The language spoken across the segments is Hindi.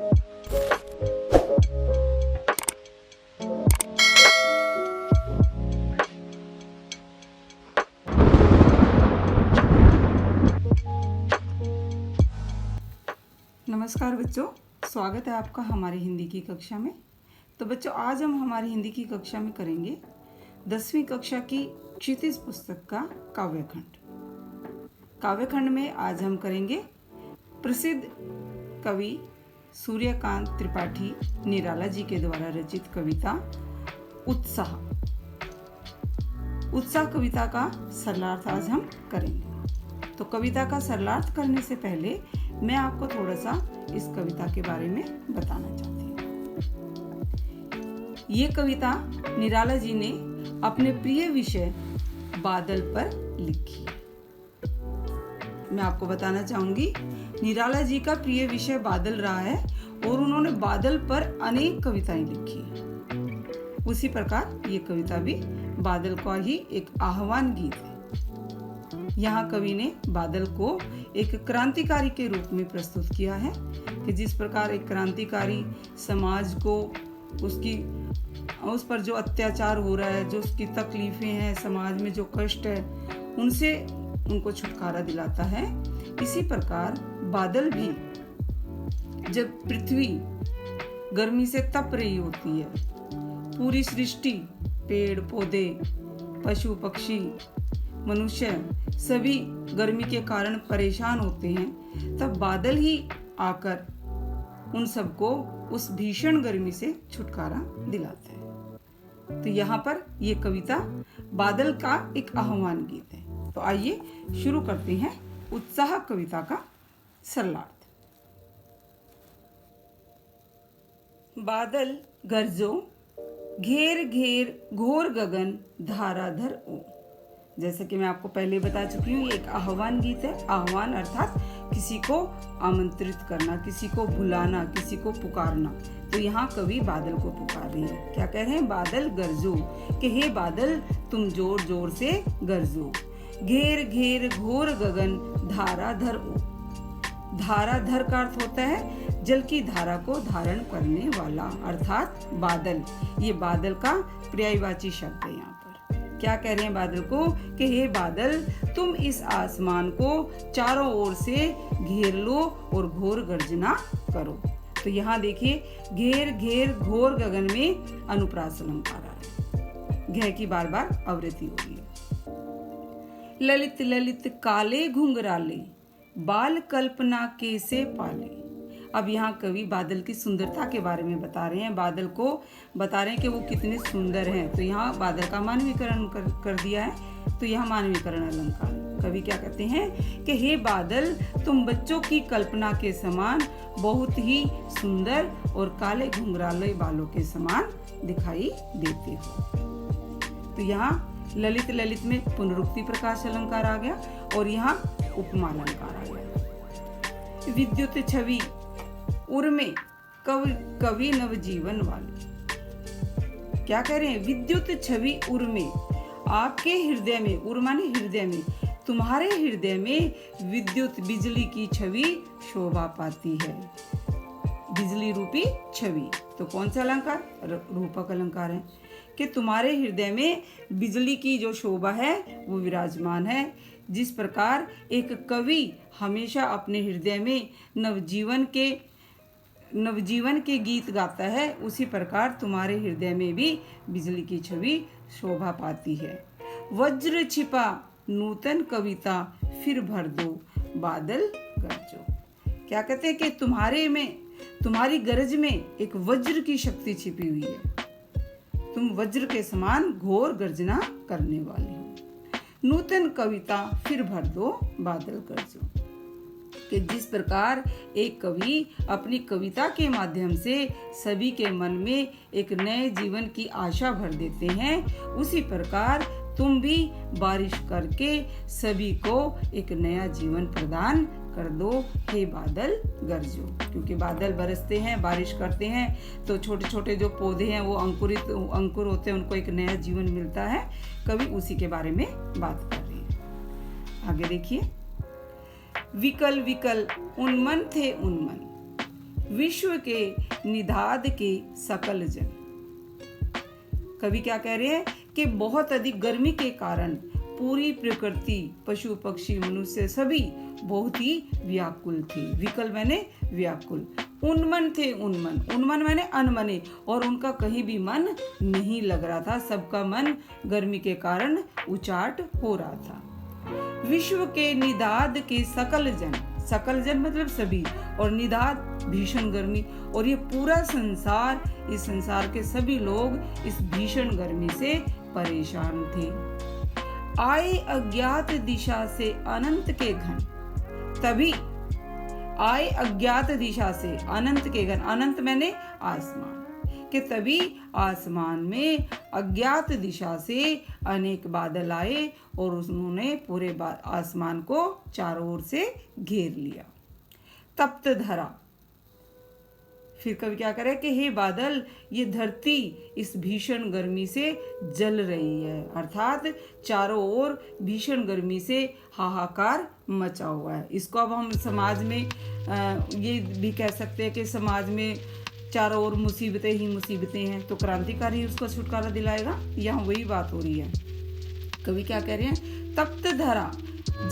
नमस्कार बच्चों, स्वागत है आपका हमारी हिंदी की कक्षा में। तो बच्चों, आज हम हमारी हिंदी की कक्षा में करेंगे 10वीं कक्षा की क्षितिज पुस्तक का काव्यखंड। काव्यखंड में आज हम करेंगे प्रसिद्ध कवि सूर्यकांत त्रिपाठी निराला जी के द्वारा रचित कविता उत्साह। उत्साह कविता का सरलार्थ आज हम करेंगे। तो कविता का सरलार्थ करने से पहले मैं आपको थोड़ा सा इस कविता के बारे में बताना चाहती हूँ। ये कविता निराला जी ने अपने प्रिय विषय बादल पर लिखी है। मैं आपको बताना चाहूंगी, निराला जी का प्रिय विषय बादल रहा है और उन्होंने बादल पर अनेक कविताएं लिखी हैं। उसी प्रकार ये कविता भी बादल का ही एक आह्वान गीत है। यहाँ कवि ने बादल को एक क्रांतिकारी के रूप में प्रस्तुत किया है कि जिस प्रकार एक क्रांतिकारी समाज को उस पर जो अत्याचार हो रहा है, जो उसकी तकलीफें हैं, समाज में जो कष्ट है, उनसे उनको छुटकारा दिलाता है। इसी प्रकार बादल भी जब पृथ्वी गर्मी से तप रही होती है, पूरी सृष्टि, पेड़ पौधे, पशु पक्षी, मनुष्य सभी गर्मी के कारण परेशान होते हैं, तब बादल ही आकर उन सबको उस भीषण गर्मी से छुटकारा दिलाता है। तो यहाँ पर ये कविता बादल का एक आह्वान गीत है। तो आइए शुरू करते हैं उत्साह कविता का सरलार्थ। बादल गरजो, घेर घेर घोर गगन, धाराधर ओ। जैसे कि मैं आपको पहले बता चुकी हूँ, ये एक आह्वान गीत है। आह्वान अर्थात किसी को आमंत्रित करना, किसी को बुलाना, किसी को पुकारना। तो यहाँ कवि बादल को पुकार रहे हैं। क्या कह रहे हैं? बादल गरजो, कि हे बादल तुम जोर जोर से गरजो। घेर घेर घोर गगन, धाराधर ओ। धाराधर का अर्थ होता है जल की धारा को धारण करने वाला, अर्थात बादल। ये बादल का पर्यायवाची शब्द है। यहाँ पर क्या कह रहे हैं बादल को कि हे बादल तुम इस आसमान को चारों ओर से घेर लो और घोर गर्जना करो। तो यहाँ देखिए, घेर घेर घोर गगन में अनुप्रास अलंकार आ रहा है। घ की बार बार आवृत्ति हो रही है। ललित ललित काले घुंघराले, बाल कल्पना कैसे पाले। अब यहाँ कवि बादल की सुंदरता के बारे में बता रहे हैं, बादल को बता रहे हैं कि वो कितने सुंदर हैं। तो यहाँ बादल का मानवीकरण कर दिया है। तो यहाँ मानवीकरण अलंकार। कवि क्या कहते हैं कि हे बादल तुम बच्चों की कल्पना के समान बहुत ही सुंदर और काले घुंघराले बालों के समान दिखाई देते हो। तो यहाँ ललित ललित में पुनरुक्ति प्रकाश अलंकार आ गया और यहाँ उपमा अलंकार आ गया। विद्युत छवि उर्मे कवि नवजीवन वाले। क्या कह रहे हैं? विद्युत छवि उर्मे, आपके हृदय में, उर माने हृदय में, तुम्हारे हृदय में विद्युत बिजली की छवि शोभा पाती है। बिजली रूपी छवि। तो कौन सा अलंकार? रूपक अलंकार है कि तुम्हारे हृदय में बिजली की जो शोभा है वो विराजमान है। जिस प्रकार एक कवि हमेशा अपने हृदय में नवजीवन के गीत गाता है, उसी प्रकार तुम्हारे हृदय में भी बिजली की छवि शोभा पाती है। वज्र छिपा नूतन कविता फिर भर दो, बादल गरजो। क्या कहते हैं कि तुम्हारी गरज में एक वज्र की शक्ति छिपी हुई है। तुम वज्र के समान घोर गर्जना करने वाले हो। नूतन कविता फिर भर दो, बादल गरजो। कि जिस प्रकार एक कवि अपनी कविता के माध्यम से सभी के मन में एक नए जीवन की आशा भर देते हैं, उसी प्रकार तुम भी बारिश करके सभी को एक नया जीवन प्रदान कर दो, हे बादल गरजो। क्योंकि बादल बरसते हैं, बारिश करते हैं, तो छोटे छोटे जो पौधे हैं वो अंकुर होते हैं, उनको एक नया जीवन मिलता है। कवि उसी के बारे में बात कर रहे हैं। आगे देखिए, विकल विकल उन्मन थे उन्मन। विश्व के निदाद के सकल जन। कवि क्या कह रहे हैं कि बहुत अधिक गर्मी के कारण पूरी प्रकृति, पशु पक्षी, मनुष्य सभी बहुत ही व्याकुल थे। विकल मैंने व्याकुल। उन्मन थे, उन्मन मैंने अनमने, और उनका कहीं भी मन नहीं लग रहा था। सबका मन गर्मी के कारण उचाट हो रहा था। विश्व के निदाद के सकल जन मतलब सभी, और निदाद भीषण गर्मी, और ये पूरा संसार, इस संसार के सभी लोग इस भीषण गर्मी से परेशान थे। आए अज्ञात दिशा से अनंत के घन, तभी आए अज्ञात दिशा से अनंत के घन, अनंत मैंने आसमान के, तभी आसमान में अज्ञात दिशा से अनेक बादल आए और उन्होंने पूरे आसमान को चारों ओर से घेर लिया। तप्त धरा, फिर कवि क्या करे कि हे बादल, ये धरती इस भीषण गर्मी से जल रही है, अर्थात चारों ओर भीषण गर्मी से हाहाकार मचा हुआ है। इसको अब हम समाज में ये भी कह सकते हैं कि समाज में चारों ओर मुसीबतें ही मुसीबतें हैं, तो क्रांतिकारी उसको छुटकारा दिलाएगा। यहाँ वही बात हो रही है। कवि क्या कह रहे हैं, तप्त धरा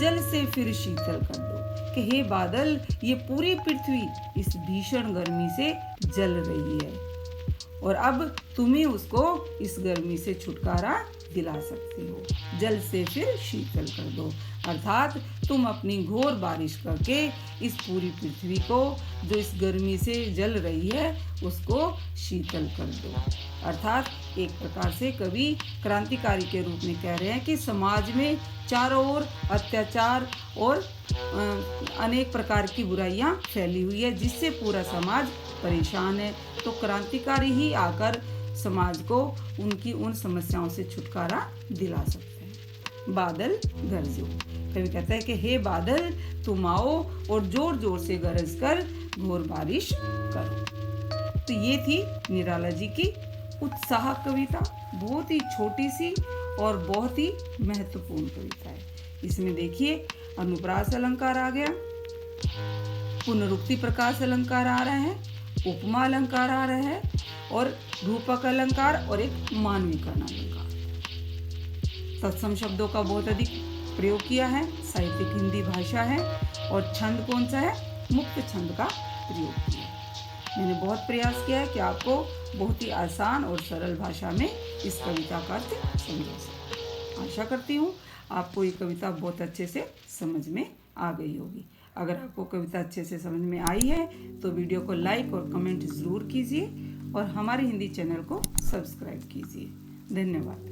जल से फिर शीतल कर दो, कि हे बादल, ये पूरी पृथ्वी इस भीषण गर्मी से जल रही है और अब तुम्हें उसको इस गर्मी से छुटकारा दिला सकते हो। जल से फिर शीतल कर दो, अर्थात तुम अपनी घोर बारिश करके इस पूरी पृथ्वी को जो इस गर्मी से जल रही है उसको शीतल कर दो। अर्थात एक प्रकार से कवि क्रांतिकारी के रूप में कह रहे हैं कि समाज में चारों ओर अत्याचार और अनेक प्रकार की बुराइयां फैली हुई है, जिससे पूरा समाज परेशान है। तो क्रांतिकारी ही आकर समाज को उनकी उन समस्याओं से छुटकारा दिला सकते हैं। बादल गरजो, कवि कहता है कि हे बादल, तुम आओ और जोर जोर से गरज कर घोर बारिश करो। तो ये थी निराला जी की उत्साह कविता। बहुत ही छोटी सी और बहुत ही महत्वपूर्ण कविता है। इसमें देखिए अनुप्रास अलंकार आ गया, पुनरुक्ति प्रकाश अलंकार आ रहा है, उपमा अलंकार आ रहा है, और रूपक अलंकार और एक मानविकरण अलंकार। तत्सम शब्दों का बहुत अधिक प्रयोग किया है, साहित्यिक हिंदी भाषा है, और छंद कौन सा है, मुक्त छंद का प्रयोग किया है। मैंने बहुत प्रयास किया है कि आपको बहुत ही आसान और सरल भाषा में इस कविता का अर्थ समझा सके। आशा करती हूँ आपको ये कविता बहुत अच्छे से समझ में आ गई होगी। अगर आपको कविता अच्छे से समझ में आई है तो वीडियो को लाइक और कमेंट ज़रूर कीजिए और हमारे हिंदी चैनल को सब्सक्राइब कीजिए। धन्यवाद।